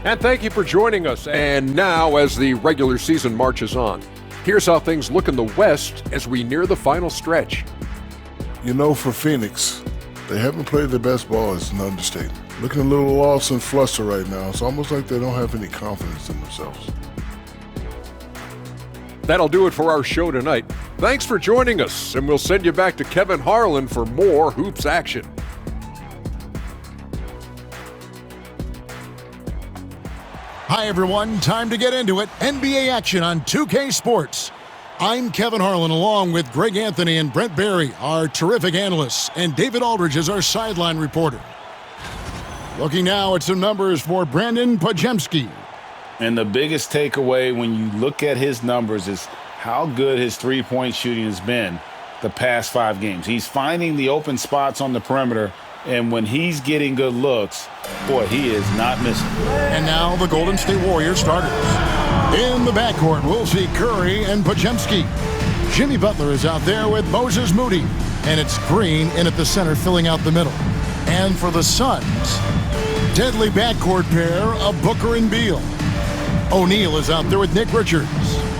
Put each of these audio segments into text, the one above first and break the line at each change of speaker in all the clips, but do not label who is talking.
And thank you for joining us. And now, as the regular season marches on, here's how things look in the West as we near the final stretch.
You know, for Phoenix, they haven't played their best ball. It's an understatement. Looking a little lost and flustered right now. It's almost like they don't have any confidence in themselves.
That'll do it for our show tonight. Thanks for joining us, and we'll send you back to Kevin Harlan for more Hoops action.
Hi, everyone. Time to get into it. NBA action on 2K Sports. I'm Kevin Harlan, along with Greg Anthony and Brent Barry, our terrific analysts, and David Aldridge is our sideline reporter. Looking now at some numbers for Brandon Podziemski.
And the biggest takeaway when you look at his numbers is how good his three-point shooting has been the past 5 games. He's finding the open spots on the perimeter, and when he's getting good looks, boy, he is not missing.
And now the Golden State Warriors starters. In the backcourt, we'll see Curry and Podziemski. Jimmy Butler is out there with Moses Moody, and it's Green in at the center filling out the middle. And for the Suns, deadly backcourt pair of Booker and Beal. O'Neal is out there with Nick Richards,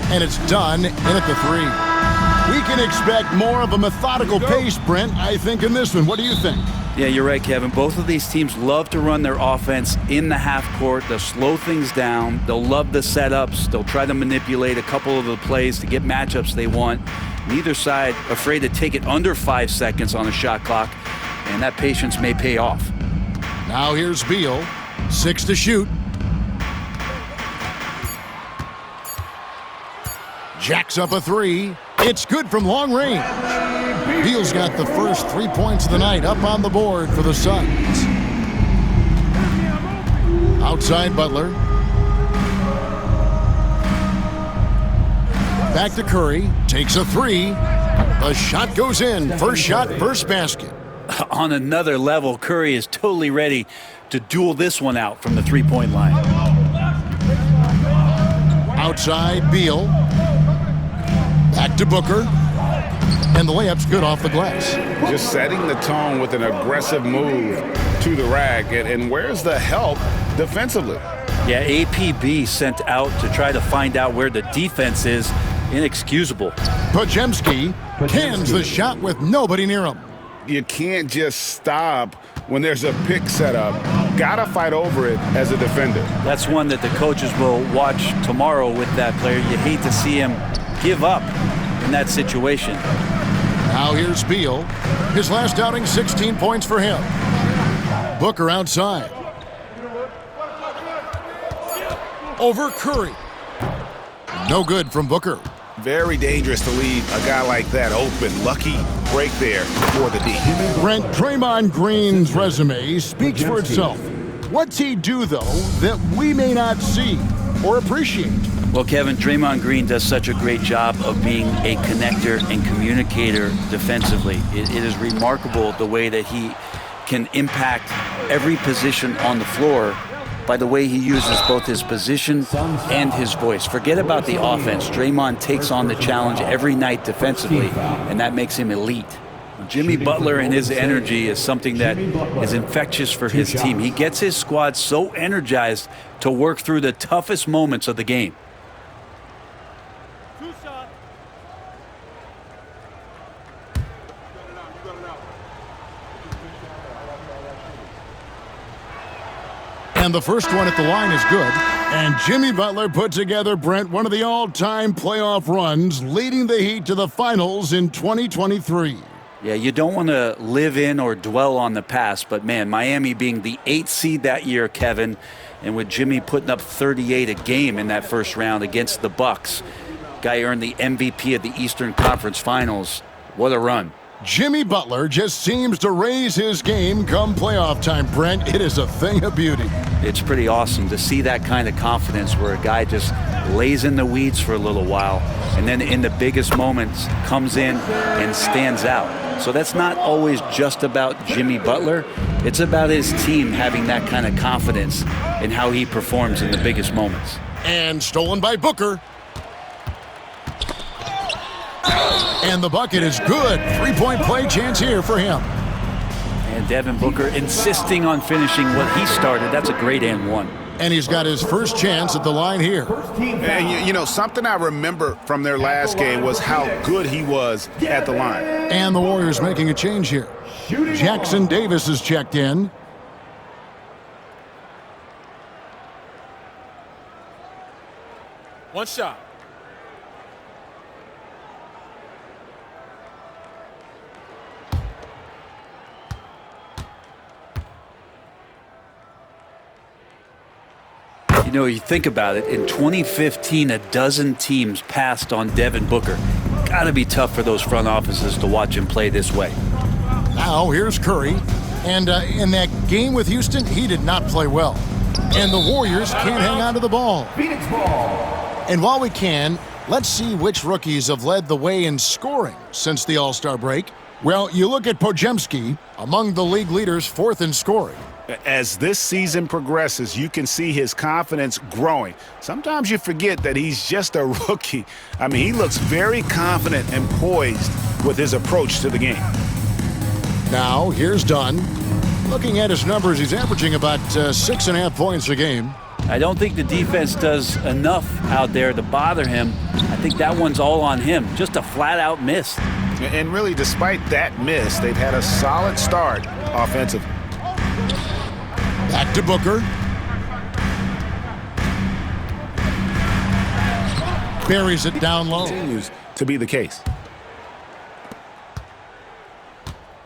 and it's Dunn in at the 3. We can expect more of a methodical pace, Brent, I think, in this one. What do you think?
Yeah, you're right, Kevin. Both of these teams love to run their offense in the half court. They'll slow things down. They'll love the setups. They'll try to manipulate a couple of the plays to get matchups they want. Neither side afraid to take it under 5 seconds on a shot clock, and that patience may pay off.
Now here's Beal, 6 to shoot. Jacks up a 3. It's good from long range. Beal's got the first 3 points of the night up on the board for the Suns. Outside Butler. Back to Curry. Takes a 3. The shot goes in. First shot, first basket.
On another level, Curry is totally ready to duel this one out from the three-point line.
Outside Beal. Back to Booker. And the layup's good off the glass.
Just setting the tone with an aggressive move to the rack. And where's the help defensively?
Yeah, APB sent out to try to find out where the defense is. Inexcusable.
Podziemski cans the shot with nobody near him.
You can't just stop when there's a pick set up. Gotta fight over it as a defender.
That's one that the coaches will watch tomorrow with that player. You hate to see him give up in that situation.
Now here's Beal. His last outing, 16 points for him. Booker outside. Over Curry. No good from Booker.
Very dangerous to leave a guy like that open. Lucky break there for the D.
Brent, Draymond Green's resume speaks for itself. What's he do, though, that we may not see or appreciate?
Well, Kevin, Draymond Green does such a great job of being a connector and communicator defensively. It is remarkable the way that he can impact every position on the floor by the way he uses both his position and his voice. Forget about the offense. Draymond takes on the challenge every night defensively, and that makes him elite. Jimmy Butler and his energy is something that is infectious for his team. He gets his squad so energized to work through the toughest moments of the game.
And the first one at the line is good. And Jimmy Butler put together, Brent, one of the all-time playoff runs, leading the Heat to the finals in 2023.
Yeah, you don't want to live in or dwell on the past, but man, Miami being the 8th seed that year, Kevin, and with Jimmy putting up 38 a game in that first round against the Bucks, guy earned the MVP of the Eastern Conference Finals. What a run.
Jimmy Butler just seems to raise his game come playoff time, Brent. It is a thing of beauty.
It's pretty awesome to see that kind of confidence where a guy just lays in the weeds for a little while and then in the biggest moments comes in and stands out. So that's not always just about Jimmy Butler. It's about his team having that kind of confidence in how he performs in the biggest moments.
And stolen by Booker. And the bucket is good. Three-point play chance here for him.
And Devin Booker insisting on finishing what he started. That's a great and one.
And he's got his first chance at the line here.
And you know, something I remember from their last game was how good he was at the line.
And the Warriors making a change here. Jackson Davis is checked in.
One shot.
You know, you think about it, in 2015, a dozen teams passed on Devin Booker. Got to be tough for those front offices to watch him play this way.
Now here's Curry. And in that game with Houston, he did not play well. And the Warriors can't hang on to the ball.
Phoenix ball.
And while we can, let's see which rookies have led the way in scoring since the All-Star break. Well, you look at Podziemski, among the league leaders, fourth in scoring.
As this season progresses, you can see his confidence growing. Sometimes you forget that he's just a rookie. I mean, he looks very confident and poised with his approach to the game.
Now, here's Dunn. Looking at his numbers, he's averaging about 6.5 points a game.
I don't think the defense does enough out there to bother him. I think that one's all on him. Just a flat-out miss.
And really, despite that miss, they've had a solid start offensively.
Back to Booker. Buries it down low.
Continues to be the case.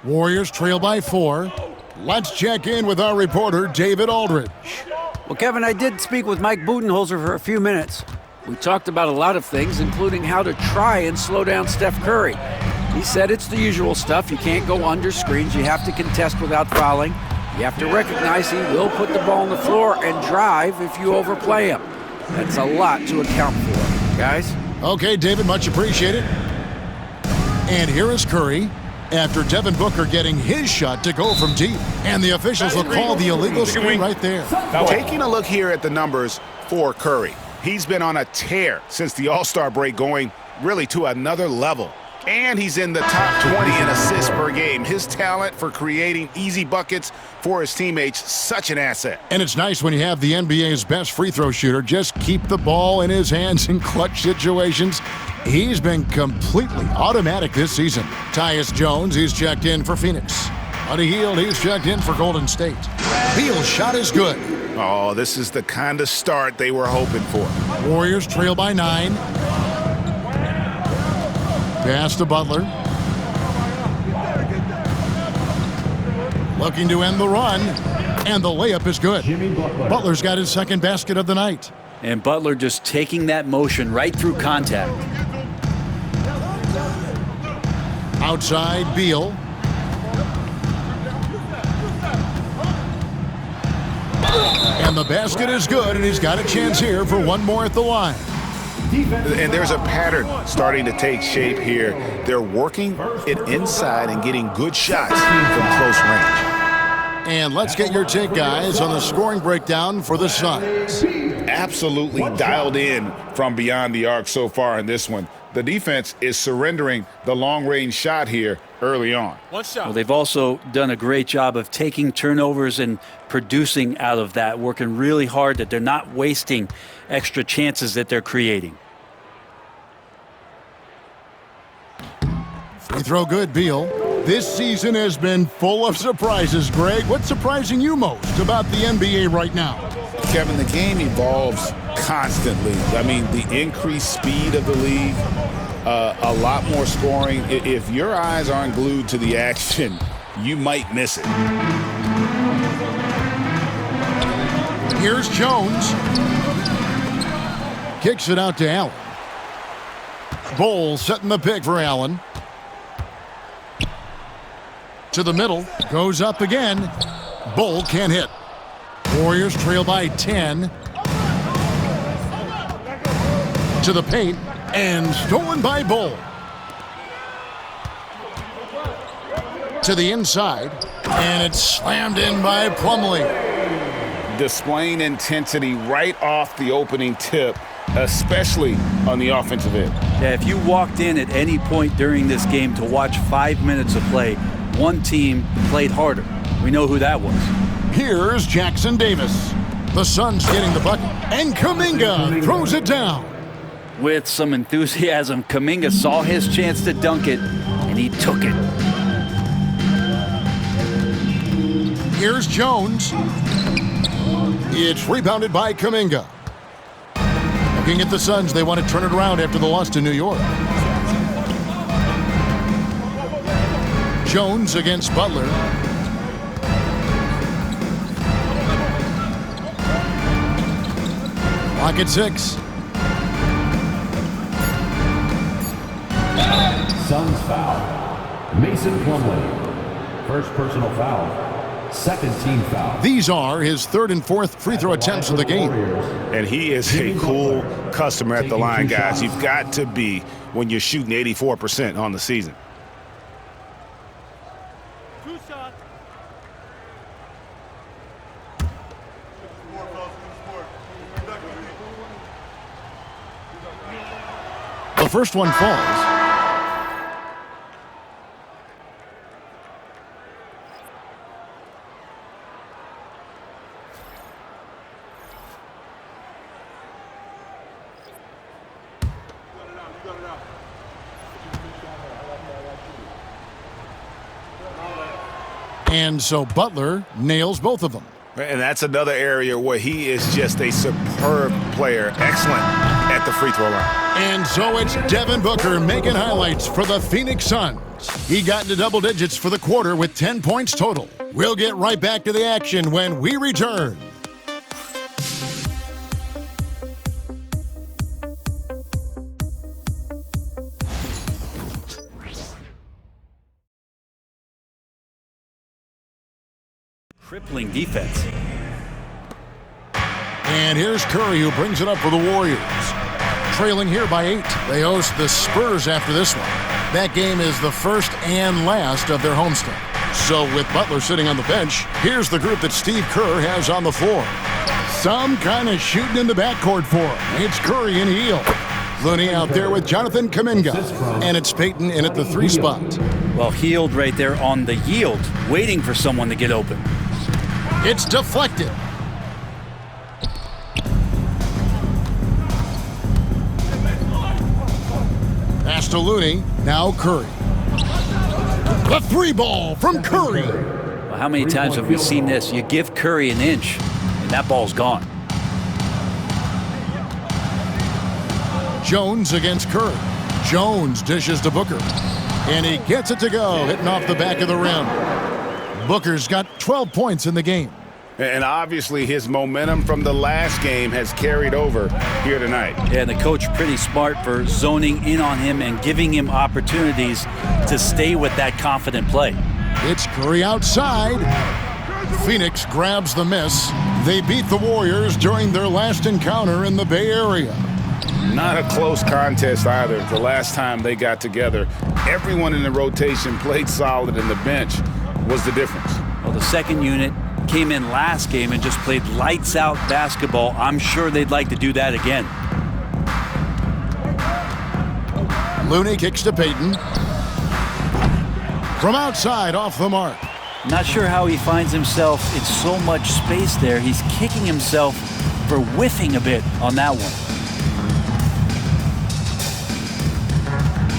Warriors trail by 4. Let's check in with our reporter, David Aldridge.
Well, Kevin, I did speak with Mike Budenholzer for a few minutes. We talked about a lot of things, including how to try and slow down Steph Curry. He said it's the usual stuff. You can't go under screens. You have to contest without fouling. You have to recognize he will put the ball on the floor and drive if you overplay him. That's a lot to account for, guys.
Okay, David, much appreciated. And here is Curry after Devin Booker getting his shot to go from deep. And the officials will call the illegal screen right there.
Now, taking a look here at the numbers for Curry, he's been on a tear since the All-Star break, going really to another level. And he's in the top 20 in assists per game. His talent for creating easy buckets for his teammates, such an asset.
And it's nice when you have the NBA's best free throw shooter just keep the ball in his hands in clutch situations. He's been completely automatic this season. Tyus Jones, he's checked in for Phoenix. Buddy Hield, he's checked in for Golden State. Beal's shot is good.
Oh, this is the kind of start they were hoping for.
Warriors trail by 9. Pass to Butler. Looking to end the run. And the layup is good. Butler's got his second basket of the night.
And Butler just taking that motion right through contact.
Outside, Beal. And the basket is good, and he's got a chance here for one more at the line.
And there's a pattern starting to take shape here. They're working it inside and getting good shots from close range.
And let's get your take, guys, on the scoring breakdown for the Suns.
Absolutely dialed in from beyond the arc so far in this one. The defense is surrendering the long-range shot here early on.
One shot.
Well, they've also done a great job of taking turnovers and producing out of that, working really hard that they're not wasting extra chances that they're creating.
Free throw good, Beal. This season has been full of surprises, Greg. What's surprising you most about the NBA right now?
Kevin, the game evolves constantly. I mean, the increased speed of the league, a lot more scoring. If your eyes aren't glued to the action, you might miss it.
Here's Jones. Kicks it out to Allen. Bol setting the pick for Allen. To the middle. Goes up again. Bol can't hit. Warriors trail by 10. To the paint. And stolen by Bol. To the inside. And it's slammed in by Plumlee.
Displaying intensity right off the opening tip, especially on the offensive end.
Yeah, if you walked in at any point during this game to watch 5 minutes of play, one team played harder. We know who that was.
Here's Jackson Davis. The Suns getting the bucket. And Kuminga throws it down.
With some enthusiasm, Kuminga saw his chance to dunk it, and he took it.
Here's Jones. It's rebounded by Kuminga. Looking at the Suns, they want to turn it around after the loss to New York. Jones against Butler. Clock at 6.
Suns foul. Mason Plumlee. First personal foul. Second team foul.
These are his third and fourth free throw attempts of the game.
And he is a cool customer at the line, guys. You've got to be when you're shooting 84% on the season.
The first one falls. And so Butler nails both of them.
And that's another area where he is just a superb player. Excellent at the free throw line.
And so it's Devin Booker making highlights for the Phoenix Suns. He got into double digits for the quarter with 10 points total. We'll get right back to the action when we return.
Crippling defense.
And here's Curry, who brings it up for the Warriors. Trailing here by 8. They host the Spurs after this one. That game is the first and last of their homestand. So with Butler sitting on the bench, here's the group that Steve Kerr has on the floor. Some kind of shooting in the backcourt for him. It's Curry and Hield. Looney out there with Jonathan Kuminga. And it's Payton in at the 3 spot.
Well, Hield right there on the yield, waiting for someone to get open.
It's deflected. Pass to Looney. Now Curry. The 3 ball from Curry.
Well, how many times have we seen this? You give Curry an inch, and that ball's gone.
Jones against Curry. Jones dishes to Booker. And he gets it to go, hitting off the back of the rim. Booker's got 12 points in the game.
And obviously his momentum from the last game has carried over here tonight.
Yeah, and the coach pretty smart for zoning in on him and giving him opportunities to stay with that confident play.
It's Curry outside. Phoenix grabs the miss. They beat the Warriors during their last encounter in the Bay Area.
Not a close contest either. The last time they got together, everyone in the rotation played solid, and the bench was the difference.
Well, the second unit came in last game and just played lights out basketball. I'm sure they'd like to do that again.
Looney kicks to Payton. From outside, off the mark.
Not sure how he finds himself in so much space there. He's kicking himself for whiffing a bit on that one.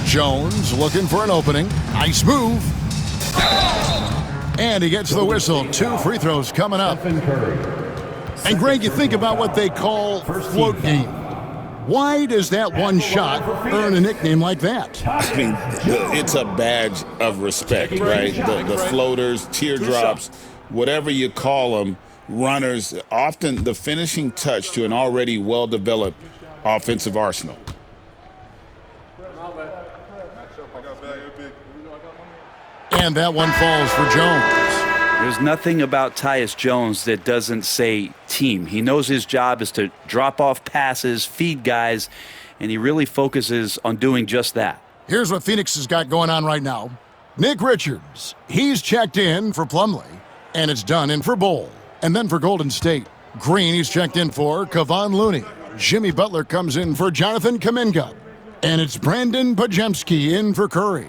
Jones looking for an opening. Nice move. And he gets the whistle. 2 free throws coming up. And Greg, you think about what they call float game. Why does that one shot earn a nickname like that?
I mean, it's a badge of respect, right? The floaters, teardrops, whatever you call them, runners, often the finishing touch to an already well-developed offensive arsenal.
And that one falls for Jones.
There's nothing about Tyus Jones that doesn't say team. He knows his job is to drop off passes, feed guys, and he really focuses on doing just that.
Here's what Phoenix has got going on right now. Nick Richards, he's checked in for Plumlee, and it's done in for Bol. And then for Golden State, Green he's checked in for Kevon Looney. Jimmy Butler comes in for Jonathan Kuminga. And it's Brandon Podziemski in for Curry.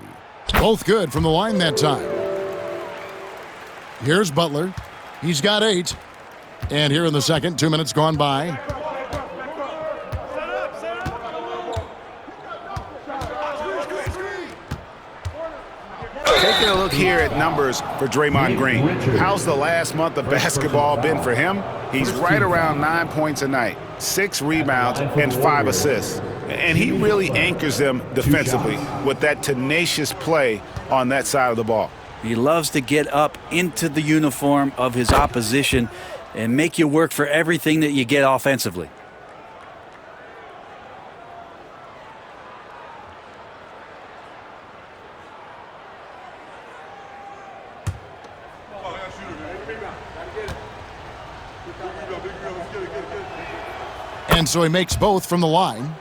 Both good from the line that time. Here's Butler. He's got 8. And here in the second, 2 minutes gone by.
Taking a look here at numbers for Draymond Green. How's the last month of basketball been for him? He's right around 9 points a night, 6 rebounds, and 5 assists. And he really anchors them defensively with that tenacious play on that side of the ball.
He loves to get up into the uniform of his opposition and make you work for everything that you get offensively.
And so he makes both from the line.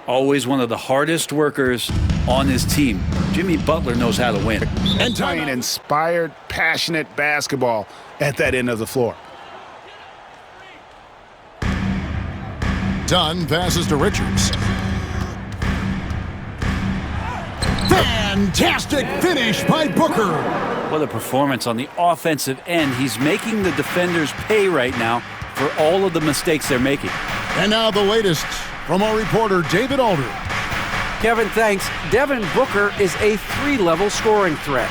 Always one of the hardest workers on his team. Jimmy Butler knows how to win.
And playing inspired, passionate basketball at that end of the floor.
Dunn passes to Richards. Fantastic finish by Booker.
What a performance on the offensive end. He's making the defenders pay right now for all of the mistakes they're making.
And now the latest from our reporter, David Alder.
Kevin, thanks. Devin Booker is a 3-level scoring threat.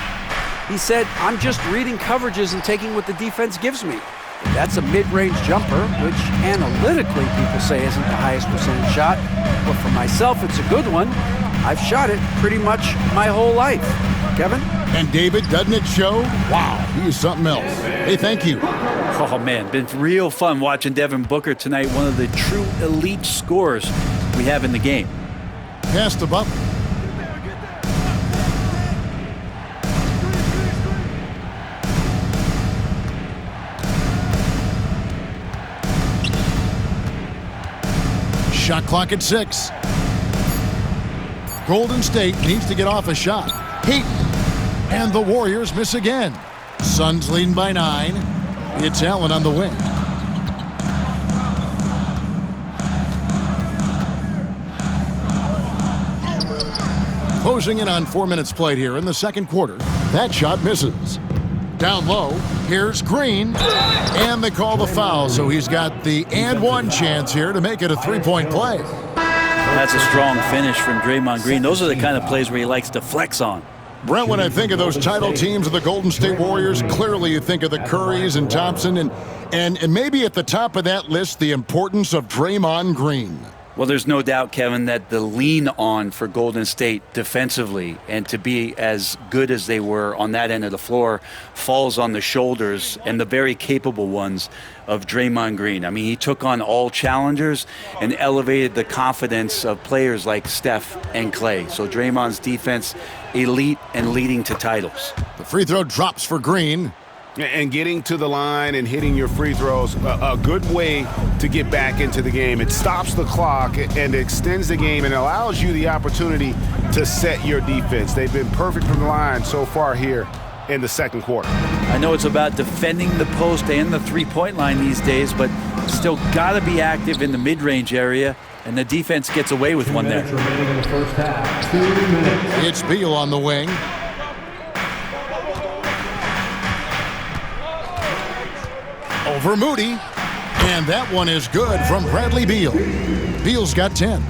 He said, I'm just reading coverages and taking what the defense gives me. That's a mid-range jumper, which analytically people say isn't the highest percentage shot. But for myself, it's a good one. I've shot it pretty much my whole life. Kevin?
And David, doesn't it show? Wow, he is something else. Hey, thank you.
Oh, man, been real fun watching Devin Booker tonight, one of the true elite scorers we have in the game.
Pass to Butler. Shot clock at 6. Golden State needs to get off a shot. Heat. And the Warriors miss again. Suns leading by 9. It's Allen on the wing. Closing in on 4 minutes played here in the second quarter. That shot misses. Down low, here's Green. And they call the foul, so he's got the and one chance here to make it a three-point play.
That's a strong finish from Draymond Green. Those are the kind of plays where he likes to flex on.
Brent, when I think of those title teams of the Golden State Warriors, clearly you think of the Currys and Thompson, and maybe at the top of that list, the importance of Draymond Green.
Well, there's no doubt, Kevin, that the lean on for Golden State defensively and to be as good as they were on that end of the floor falls on the shoulders and the very capable ones of Draymond Green. I mean, he took on all challengers and elevated the confidence of players like Steph and Clay. So Draymond's defense, elite and leading to titles.
The free throw drops for Green.
And getting to the line and hitting your free throws, a good way to get back into the game. It stops the clock and extends the game and allows you the opportunity to set your defense. They've been perfect from the line so far here in the second quarter.
I know it's about defending the post and the three-point line these days, but still got to be active in the mid-range area, and the defense gets away with one there.
Remaining in the first half. 2 minutes.
It's Beal on the wing. Over Moody, and that one is good from Bradley Beal. Beal's got 10.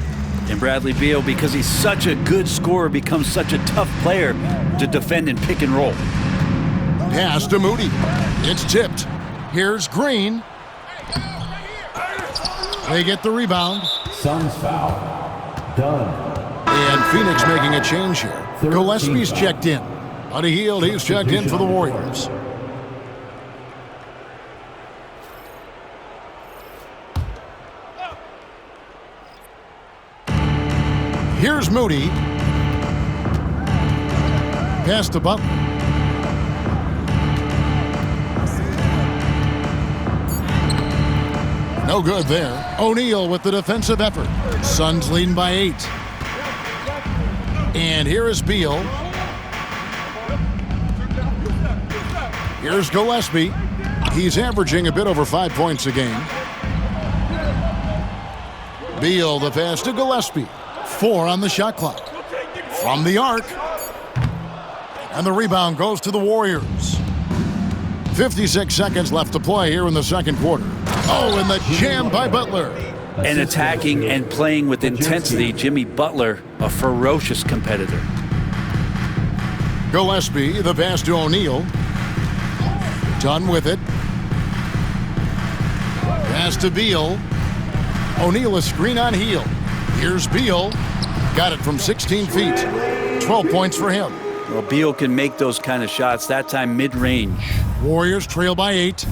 And Bradley Beal, because he's such a good scorer, becomes such a tough player to defend and pick and roll.
Pass to Moody. It's tipped. Here's Green. They get the rebound.
Suns foul. Done.
And Phoenix making a change here. Gillespie's checked in. Buddy Hield, he's checked in for the Warriors. Here's Moody. Pass to Butler. No good there. O'Neal with the defensive effort. Suns leading by 8. And here is Beal. Here's Gillespie. He's averaging a bit over 5 points a game. Beal, the pass to Gillespie. 4 on the shot clock. From the arc. And the rebound goes to the Warriors. 56 seconds left to play here in the second quarter. Oh, and the jam by Butler.
And attacking and playing with intensity, Jimmy Butler, a ferocious competitor.
Gillespie, the pass to O'Neal. Done with it. Pass to Beal. O'Neal a screen on Heel. Here's Beal. Got it from 16 feet. 12 points for him.
Well, Beal can make those kind of shots, that time mid-range.
Warriors trail by 8.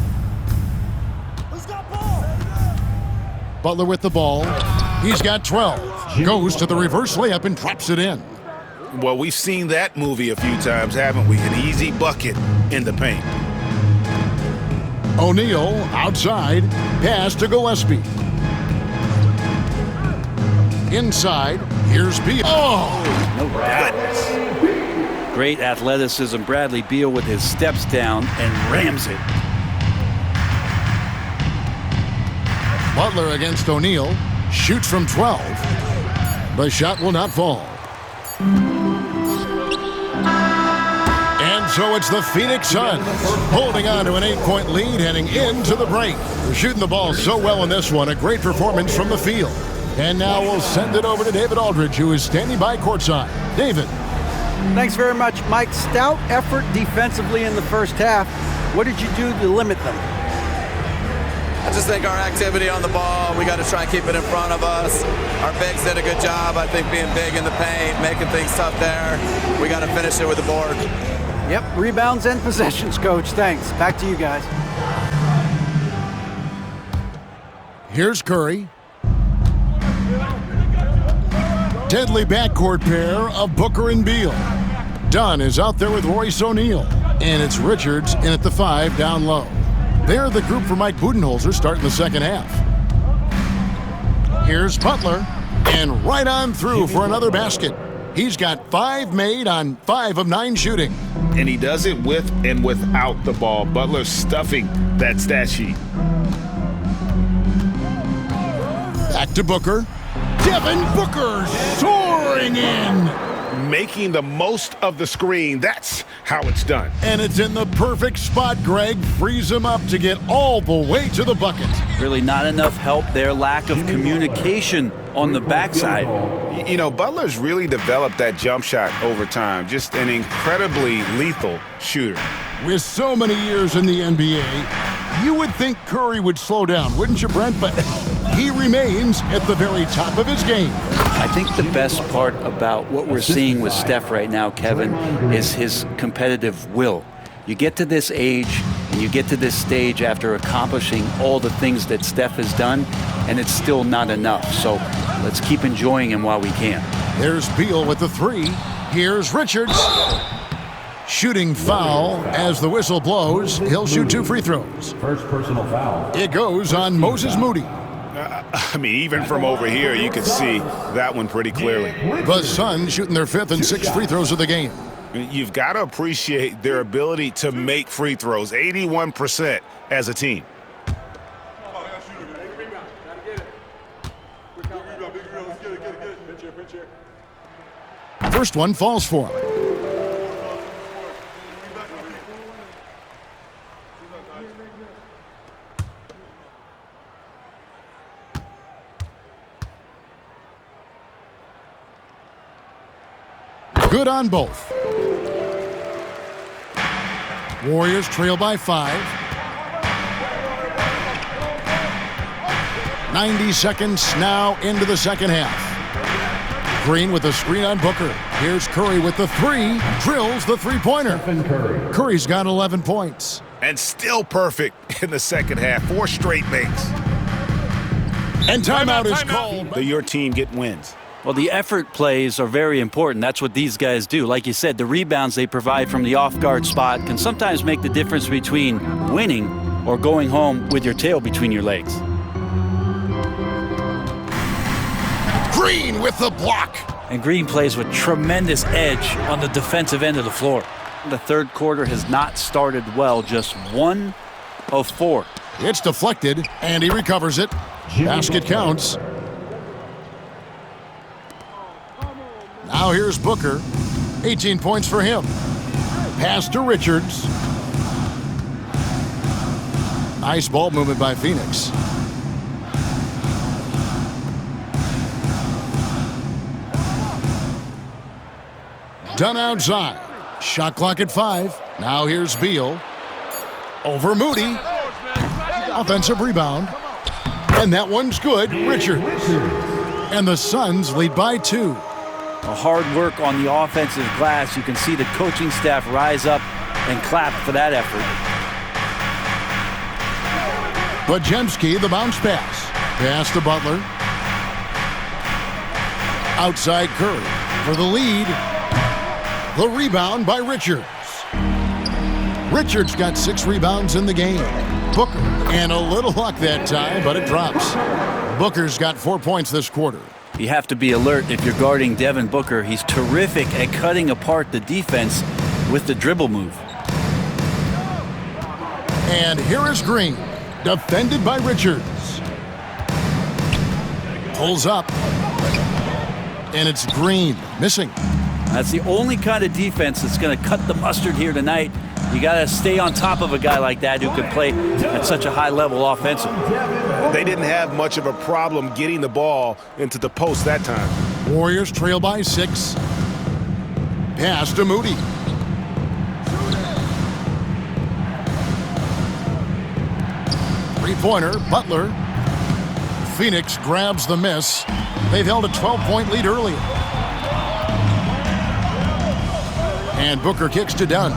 Butler with the ball. He's got 12. Goes to the reverse layup and drops it in.
Well, we've seen that movie a few times, haven't we? An easy bucket in the paint.
O'Neal outside. Pass to Gillespie. Inside. Here's Beal. Oh!
No goodness. Great athleticism. Bradley Beal with his steps down and rams it.
Butler against O'Neal. Shoots from 12. The shot will not fall. And so it's the Phoenix Suns holding on to an 8-point lead heading into the break. They're shooting the ball so well in this one. A great performance from the field. And now we'll send it over to David Aldridge, who is standing by courtside. David.
Thanks very much, Mike. Stout effort defensively in the first half. What did you do to limit them?
I just think our activity on the ball, we got to try and keep it in front of us. Our bigs did a good job, I think, being big in the paint, making things tough there. We got to finish it with the board.
Yep, rebounds and possessions, Coach. Thanks. Back to you guys.
Here's Curry. Deadly backcourt pair of Booker and Beal. Dunn is out there with Royce O'Neal. And it's Richards in at the 5 down low. They're the group for Mike Budenholzer starting the second half. Here's Butler, and right on through for another basket. He's got 5 made on 5 of 9 shooting.
And he does it with and without the ball. Butler stuffing that stat sheet.
Back to Booker. Devin Booker soaring in.
Making the most of the screen. That's how it's done.
And it's in the perfect spot, Greg. Frees him up to get all the way to the bucket.
Really not enough help there. Lack of communication on the backside.
You know, Butler's really developed that jump shot over time. Just an incredibly lethal shooter.
With so many years in the NBA, you would think Curry would slow down, wouldn't you, Brent? But he remains at the very top of his game.
I think the best part about what we're seeing with Steph right now, Kevin, is his competitive will. You get to this age and you get to this stage after accomplishing all the things that Steph has done, and it's still not enough. So let's keep enjoying him while we can.
There's Beal with the 3. Here's Richards. Shooting foul as the whistle blows. He'll shoot 2 free throws.
First personal foul.
It goes on Moses Moody.
I mean, even from over here, you can see that one pretty clearly.
The Suns shooting their 5th and 6th free throws of the game.
You've got to appreciate their ability to make free throws, 81% as a team.
First one falls for him. Good on both. Warriors trail by 5. 90 seconds now into the second half. Green with a screen on Booker. Here's Curry with the 3. Drills the three-pointer. Curry's got 11 points.
And still perfect in the second half. 4 straight makes.
And timeout is called.
Your team get wins.
Well, the effort plays are very important. That's what these guys do. Like you said, the rebounds they provide from the off-guard spot can sometimes make the difference between winning or going home with your tail between your legs.
Green with the block.
And Green plays with tremendous edge on the defensive end of the floor. The third quarter has not started well, just 1 of 4.
It's deflected, and he recovers it. Basket counts. Now here's Booker. 18 points for him. Pass to Richards. Nice ball movement by Phoenix. Done outside. Shot clock at 5. Now here's Beal. Over Moody. Offensive rebound. And that one's good. Richard. And the Suns lead by 2.
A hard work on the offensive glass. You can see the coaching staff rise up and clap for that effort.
Podziemski, the bounce pass. Pass to Butler. Outside Curry for the lead. The rebound by Richards. Richards got 6 rebounds in the game. Booker, and a little luck that time, but it drops. Booker's got 4 points this quarter.
You have to be alert if you're guarding Devin Booker. He's terrific at cutting apart the defense with the dribble move.
And here is Green, defended by Richards. Pulls up. And it's Green, missing.
That's the only kind of defense that's going to cut the mustard here tonight. You got to stay on top of a guy like that who can play at such a high level offensively.
They didn't have much of a problem getting the ball into the post that time.
Warriors trail by 6. Pass to Moody. Three-pointer, Butler. Phoenix grabs the miss. They've held a 12-point lead earlier. And Booker kicks to Dunn.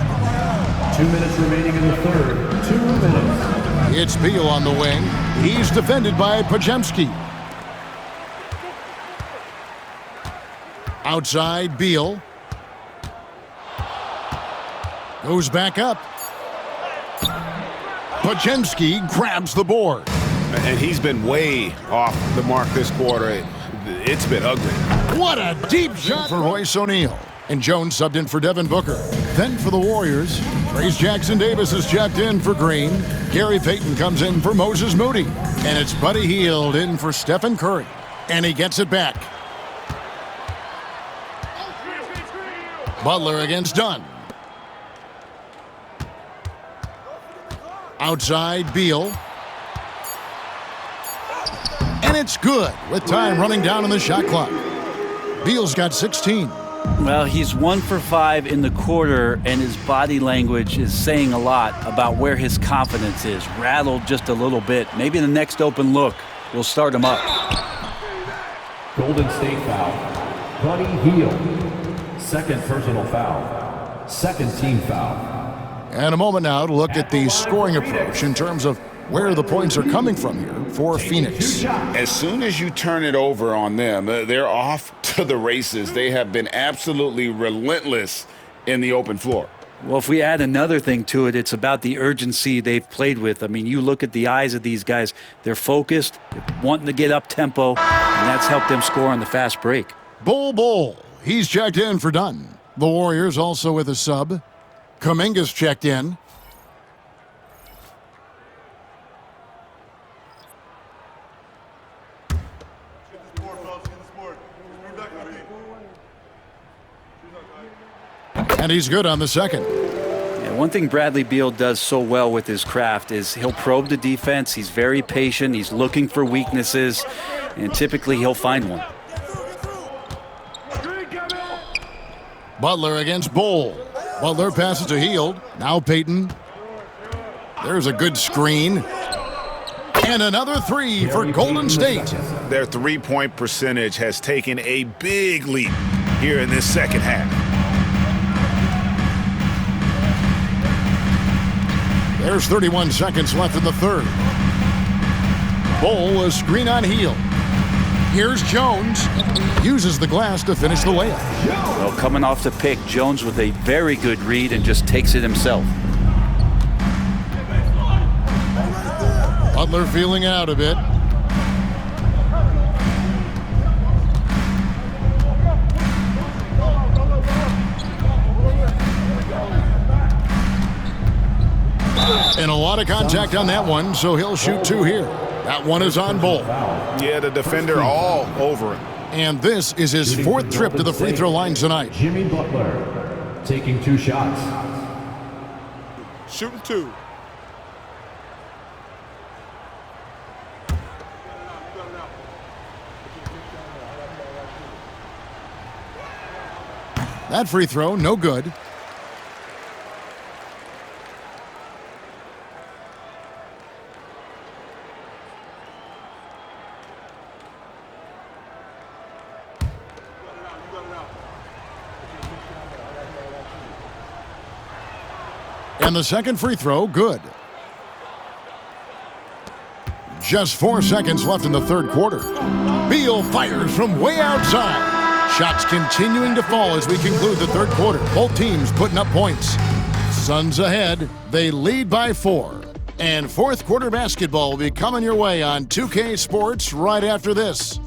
2 minutes remaining in the third. 2 minutes.
It's Beal on the wing. He's defended by Podziemski. Outside, Beal. Goes back up. Podziemski grabs the board.
And he's been way off the mark this quarter. It's been ugly.
What a deep shot for Royce O'Neal. And Jones subbed in for Devin Booker. Then for the Warriors, Trace Jackson-Davis is checked in for Green. Gary Payton comes in for Moses Moody. And it's Buddy Hield in for Stephen Curry. And he gets it back. Butler against Dunn. Outside, Beal. And it's good with time running down on the shot clock. Beal's got 16.
Well, he's 1 for 5 in the quarter, and his body language is saying a lot about where his confidence is. Rattled just a little bit. Maybe the next open look will start him up.
Golden State foul. Buddy Hield. Second personal foul. Second team foul.
And a moment now to look at the scoring approach in terms of where the points are coming from here for Phoenix.
As soon as you turn it over on them, they're off to the races. They have been absolutely relentless in the open floor.
Well, if we add another thing to it, it's about the urgency they've played with. I mean, you look at the eyes of these guys. They're focused, they're wanting to get up tempo, and that's helped them score on the fast break.
Bull. He's checked in for Dunn. The Warriors also with a sub. Kuminga's checked in. And he's good on the second.
Yeah, one thing Bradley Beal does so well with his craft is he'll probe the defense. He's very patient. He's looking for weaknesses, and typically he'll find one.
Butler against Bull. Butler passes to Hield. Now Payton. There's a good screen. And another three for Golden State.
Their three-point percentage has taken a big leap here in this second half.
There's 31 seconds left in the third. Bull, a screen on Hield. Here's Jones. Uses the glass to finish the layup.
Well, coming off the pick, Jones with a very good read and just takes it himself.
Butler feeling out a bit. And a lot of contact on that one, so he'll shoot two here. That one is on Bull.
Yeah, the defender all over him.
And this is his fourth trip to the free throw line tonight.
Jimmy Butler taking 2 shots.
Shooting 2.
That free throw, no good. And the second free throw, good. Just 4 seconds left in the third quarter. Beal fires from way outside. Shots continuing to fall as we conclude the third quarter. Both teams putting up points. Suns ahead. They lead by 4. And fourth quarter basketball will be coming your way on 2K Sports right after this.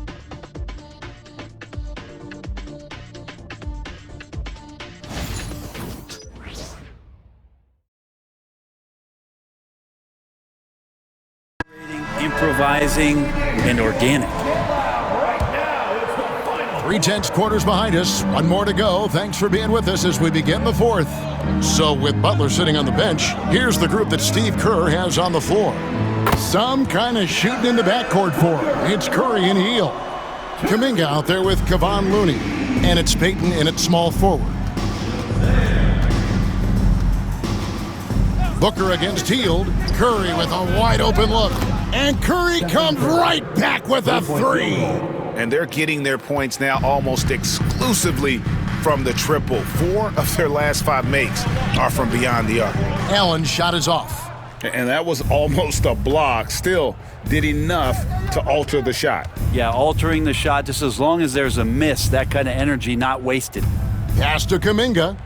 Improvising and organic.
3/10 quarters behind us. One more to go. Thanks for being with us as we begin the fourth. So with Butler sitting on the bench, here's the group that Steve Kerr has on the floor. Some kind of shooting in the backcourt for him. It's Curry and Hield. Kuminga out there with Kevon Looney. And it's Payton in at small forward. Booker against Hield. Curry with a wide open look. And Curry comes right back with a three.
And they're getting their points now almost exclusively from the triple. 4 of their last 5 makes are from beyond the arc.
Allen's shot is off.
And that was almost a block. Still did enough to alter the shot.
Yeah, altering the shot just as long as there's a miss, that kind of energy not wasted.
Pass to Kuminga.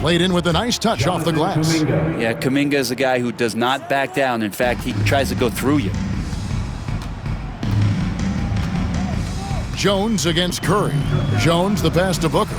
Laid in with a nice touch off the glass.
Yeah, Kuminga is a guy who does not back down. In fact, he tries to go through you.
Jones against Curry. Jones the pass to Booker.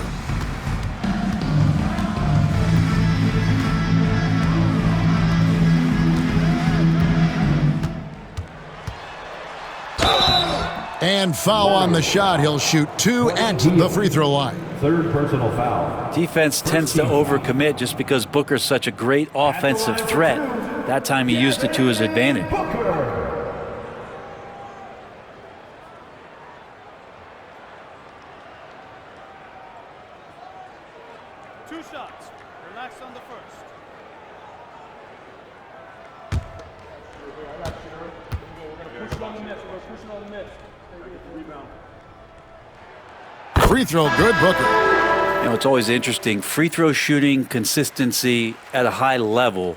And foul on the shot. He'll shoot 2 at the free throw line.
Third personal foul.
Defense tends to overcommit just because Booker's such a great offensive threat. That time he used it to his advantage.
Two shots. Relax on the first.
Free throw good, Booker.
You know, it's always interesting. Free throw shooting consistency at a high level,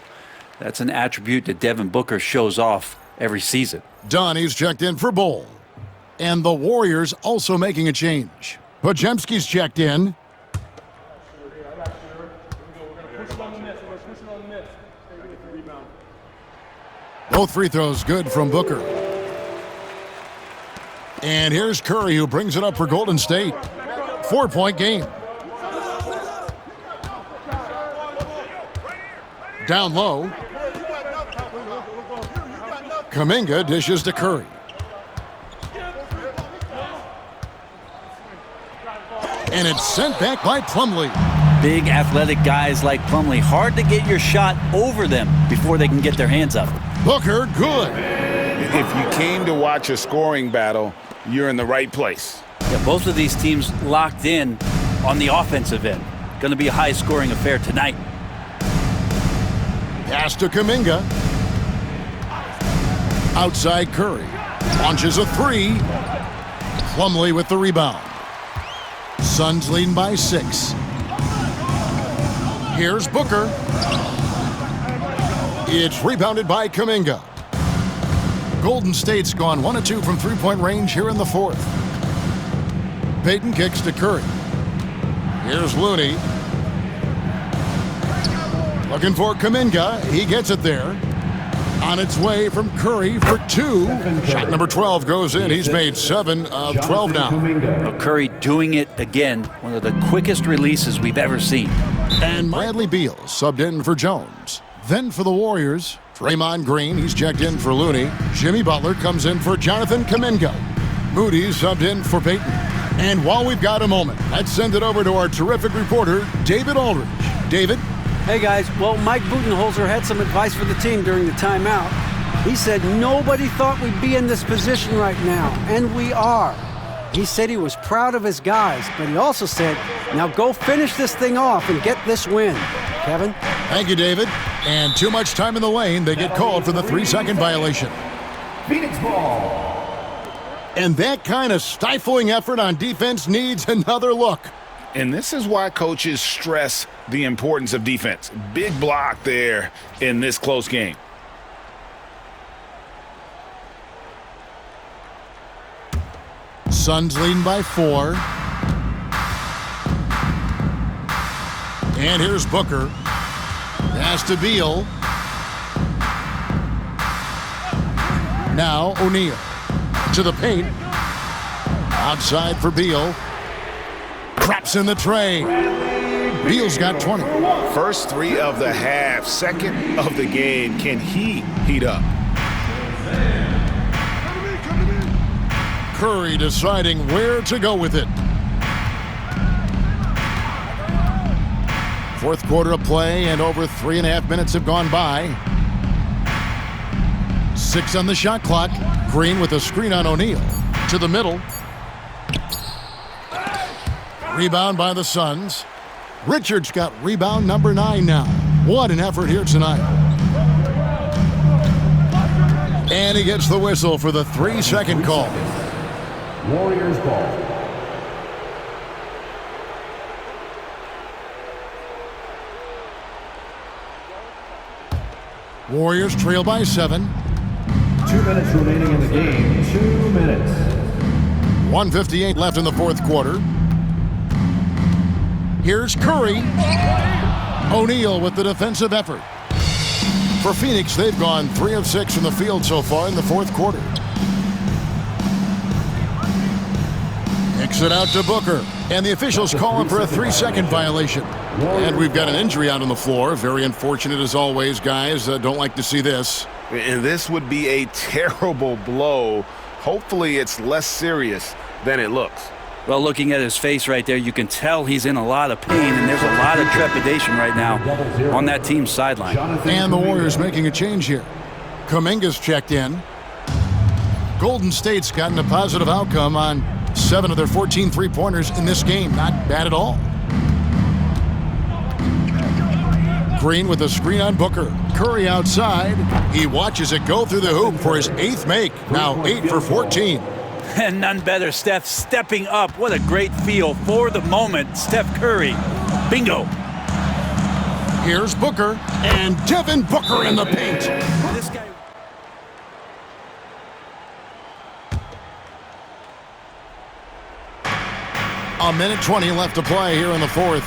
that's an attribute that Devin Booker shows off every season.
Donnie's checked in for Bol. And the Warriors also making a change. Podziemski's checked in. Both free throws good from Booker. And here's Curry, who brings it up for Golden State. 4-point game. Down low. Kuminga dishes to Curry. And it's sent back by Plumlee.
Big athletic guys like Plumlee, hard to get your shot over them before they can get their hands up.
Booker, good.
If you came to watch a scoring battle, you're in the right place.
Yeah, both of these teams locked in on the offensive end. Going to be a high-scoring affair tonight.
Pass to Kuminga. Outside Curry. Launches a three. Plumlee with the rebound. Suns leading by 6. Here's Booker. It's rebounded by Kuminga. Golden State's gone 1 of 2 from three-point range here in the fourth. Payton kicks to Curry. Here's Looney. Looking for Kuminga. He gets it there. On its way from Curry for 2. Shot number 12 goes in. He's made 7 of 12 now.
Well, Curry doing it again. One of the quickest releases we've ever seen.
And Bradley Beal subbed in for Jones. Then for the Warriors, Draymond Green. He's checked in for Looney. Jimmy Butler comes in for Jonathan Kuminga. Moody subbed in for Payton. And while we've got a moment, let's send it over to our terrific reporter, David Aldridge. David?
Hey guys, well, Mike Budenholzer had some advice for the team during the timeout. He said nobody thought we'd be in this position right now, and we are. He said he was proud of his guys, but he also said, now go finish this thing off and get this win. Kevin?
Thank you, David. And too much time in the lane. They get called for the 3-second violation.
Phoenix ball.
And that kind of stifling effort on defense needs another look.
And this is why coaches stress the importance of defense. Big block there in this close game.
Suns leading by 4. And here's Booker. Pass to Beal. Now O'Neal. To the paint. Outside for Beal. Traps in the tray. Beal's got 20.
First 3 of the half, second of the game. Can he heat up?
Curry deciding where to go with it. Fourth quarter of play, and over 3.5 minutes have gone by. 6 on the shot clock. Green with a screen on O'Neal. To the middle. Rebound by the Suns. Richards got rebound number 9 now. What an effort here tonight. And he gets the whistle for the 3-second call.
Warriors ball.
Warriors trail by 7.
2 minutes remaining in the game. 2 minutes.
1:58 left in the fourth quarter. Here's Curry. O'Neal with the defensive effort. For Phoenix, they've gone 3 of 6 from the field so far in the fourth quarter. Kicks it out to Booker. And the officials call him for a 3-second violation. And we've got an injury out on the floor. Very unfortunate as always, guys. Don't like to see this.
And this would be a terrible blow. Hopefully it's less serious than it looks.
Well, looking at his face right there, you can tell he's in a lot of pain, and there's a lot of trepidation right now on that team's sideline.
And the Warriors making a change here. Kuminga's checked in. Golden State's gotten a positive outcome on 7 of their 14 three-pointers in this game. Not bad at all. Green with a screen on Booker. Curry outside. He watches it go through the hoop for his 8th make. Now 8 for 14.
And none better, Steph stepping up. What a great feel for the moment. Steph Curry. Bingo.
Here's Booker. And Devin Booker in the paint.
This guy.
A minute 20 left to play here in the fourth.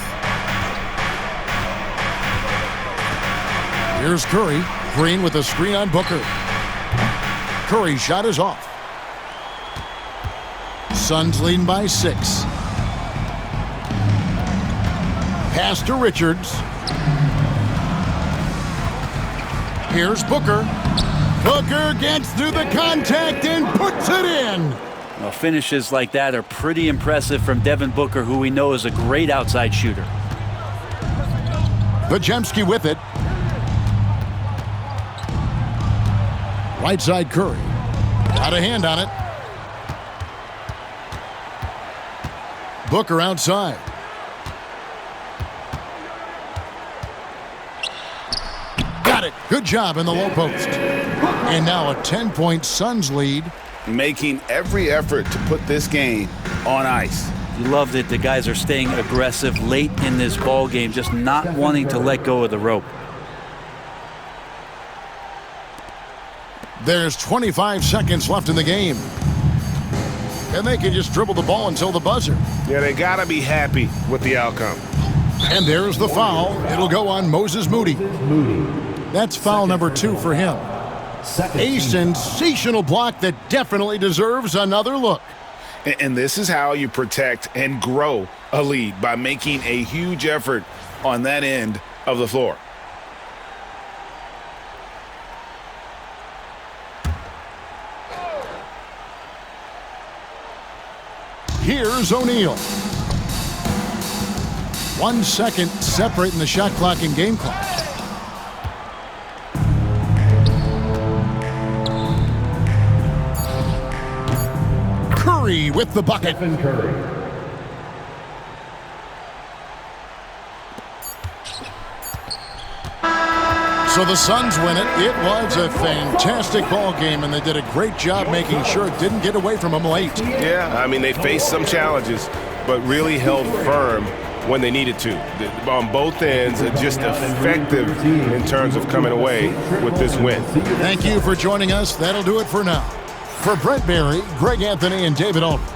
Here's Curry. Green with a screen on Booker. Curry's shot is off. Suns leading by 6. Pass to Richards. Here's Booker. Booker gets through the contact and puts it in.
Well, finishes like that are pretty impressive from Devin Booker, who we know is a great outside shooter.
Podziemski with it. Right side Curry. Got a hand on it. Booker outside. Got it. Good job in the low post. And now a 10-point Suns lead.
Making every effort to put this game on ice.
You love that the guys are staying aggressive late in this ball game, just not wanting to let go of the rope.
There's 25 seconds left in the game. And they can just dribble the ball until the buzzer.
Yeah, they got to be happy with the outcome.
And there's the foul. It'll go on Moses Moody. That's foul number 2 for him. A sensational block that definitely deserves another look.
And this is how you protect and grow a lead, by making a huge effort on that end of the floor.
Here's O'Neal. 1 second separating the shot clock and game clock. Curry with the bucket.
Stephen Curry.
So the Suns win it. It was a fantastic ball game, and they did a great job making sure it didn't get away from them late.
Yeah, I mean, they faced some challenges, but really held firm when they needed to. On both ends, just effective in terms of coming away with this win.
Thank you for joining us. That'll do it for now. For Brent Barry, Greg Anthony, and David Aldridge,